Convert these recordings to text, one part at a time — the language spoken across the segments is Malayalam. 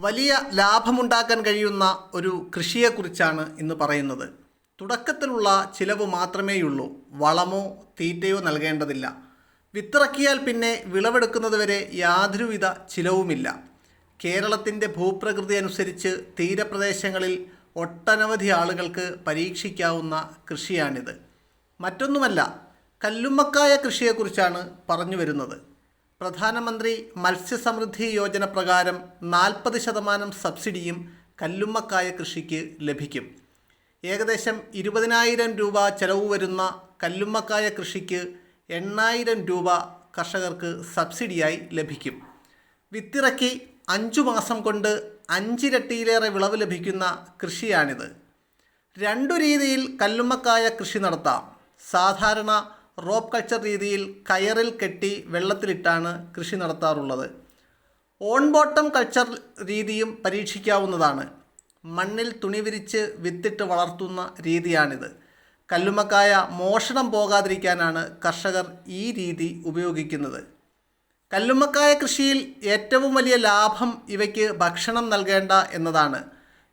വലിയ ലാഭമുണ്ടാക്കാൻ കഴിയുന്ന ഒരു കൃഷിയെക്കുറിച്ചാണ് ഇന്ന് പറയുന്നത്. തുടക്കത്തിലുള്ള ചിലവ് മാത്രമേയുള്ളൂ. വളമോ തീറ്റയോ നൽകേണ്ടതില്ല. വിത്തിറക്കിയാൽ പിന്നെ വിളവെടുക്കുന്നതുവരെ യാതൊരുവിധ ചിലവുമില്ല. കേരളത്തിൻ്റെ ഭൂപ്രകൃതി അനുസരിച്ച് തീരപ്രദേശങ്ങളിൽ ഒട്ടനവധി ആളുകൾക്ക് പരീക്ഷിക്കാവുന്ന കൃഷിയാണിത്. മറ്റൊന്നുമല്ല, കല്ലുമ്മക്കായ കൃഷിയെക്കുറിച്ചാണ് പറഞ്ഞു വരുന്നത്. പ്രധാനമന്ത്രി മത്സ്യസമൃദ്ധി യോജന പ്രകാരം 40% സബ്സിഡിയും കല്ലുമ്മക്കായ കൃഷിക്ക് ലഭിക്കും. ഏകദേശം 20,000 രൂപ ചെലവ് വരുന്ന കല്ലുമ്മക്കായ കൃഷിക്ക് 8,000 രൂപ കർഷകർക്ക് സബ്സിഡിയായി ലഭിക്കും. വിത്തിറക്കി 5 മാസം കൊണ്ട് 5 ഇരട്ടിയിലേറെ വിളവ് ലഭിക്കുന്ന കൃഷിയാണിത്. 2 രീതിയിൽ കല്ലുമ്മക്കായ കൃഷി നടത്താം. സാധാരണ റോപ്പ് കൾച്ചർ രീതിയിൽ കയറിൽ കെട്ടി വെള്ളത്തിലിട്ടാണ് കൃഷി നടത്താറുള്ളത്. ഓൺ ബോട്ടം കൾച്ചർ രീതിയും പരീക്ഷിക്കാവുന്നതാണ്. മണ്ണിൽ തുണി വിരിച്ച് വിത്തിട്ട് വളർത്തുന്ന രീതിയാണിത്. കല്ലുമ്മക്കായ മോഷണം പോകാതിരിക്കാനാണ് കർഷകർ ഈ രീതി ഉപയോഗിക്കുന്നത്. കല്ലുമ്മക്കായ കൃഷിയിൽ ഏറ്റവും വലിയ ലാഭം ഇവയ്ക്ക് ഭക്ഷണം നൽകേണ്ട എന്നതാണ്.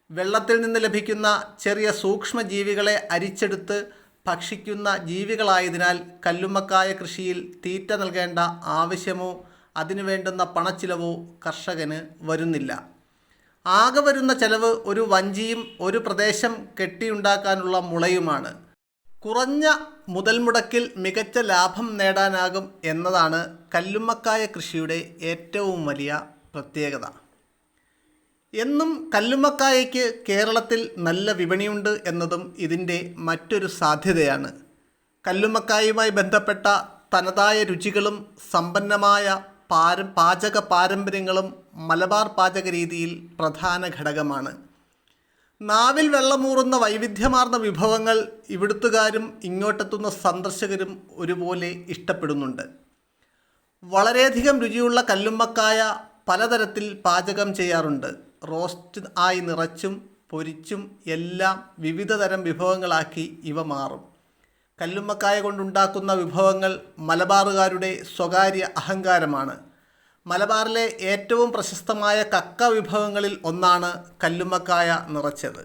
വെള്ളത്തിൽ നിന്ന് ലഭിക്കുന്ന ചെറിയ സൂക്ഷ്മജീവികളെ അരിച്ചെടുത്ത് ഭക്ഷിക്കുന്ന ജീവികളായതിനാൽ കല്ലുമ്മക്കായ കൃഷിയിൽ തീറ്റ നൽകേണ്ട ആവശ്യമോ അതിനു വേണ്ടുന്ന പണച്ചിലവോ കർഷകന് വരുന്നില്ല. ആകെ വരുന്ന ചെലവ് ഒരു വഞ്ചിയും ഒരു പ്രദേശം കെട്ടിയുണ്ടാക്കാനുള്ള മുളയുമാണ്. കുറഞ്ഞ മുതൽ മുടക്കിൽ മികച്ച ലാഭം നേടാനാകും എന്നതാണ് കല്ലുമ്മക്കായ കൃഷിയുടെ ഏറ്റവും വലിയ പ്രത്യേകത. എന്നും കല്ലുമ്മക്കായയ്ക്ക് കേരളത്തിൽ നല്ല വിപണിയുണ്ട് എന്നതും ഇതിൻ്റെ മറ്റൊരു സാധ്യതയാണ്. കല്ലുമ്മക്കായുമായി ബന്ധപ്പെട്ട തനതായ രുചികളും സമ്പന്നമായ പാചക പാരമ്പര്യങ്ങളും മലബാർ പാചക രീതിയിൽ പ്രധാന ഘടകമാണ്. നാവിൽ വെള്ളമൂറുന്ന വൈവിധ്യമാർന്ന വിഭവങ്ങൾ ഇവിടുത്തുകാരും ഇങ്ങോട്ടെത്തുന്ന സന്ദർശകരും ഒരുപോലെ ഇഷ്ടപ്പെടുന്നുണ്ട്. വളരെയധികം രുചിയുള്ള കല്ലുമ്മക്കായ പലതരത്തിൽ പാചകം ചെയ്യാറുണ്ട്. റോസ്റ്റ് ആയി നിറച്ചും പൊരിച്ചും എല്ലാം വിവിധ തരം വിഭവങ്ങളാക്കി ഇവ മാറും. കല്ലുമ്മക്കായ കൊണ്ടുണ്ടാക്കുന്ന വിഭവങ്ങൾ മലബാറുകാരുടെ സ്വകാര്യ അഹങ്കാരമാണ്. മലബാറിലെ ഏറ്റവും പ്രശസ്തമായ കക്ക വിഭവങ്ങളിൽ ഒന്നാണ് കല്ലുമ്മക്കായ നിറച്ചത്.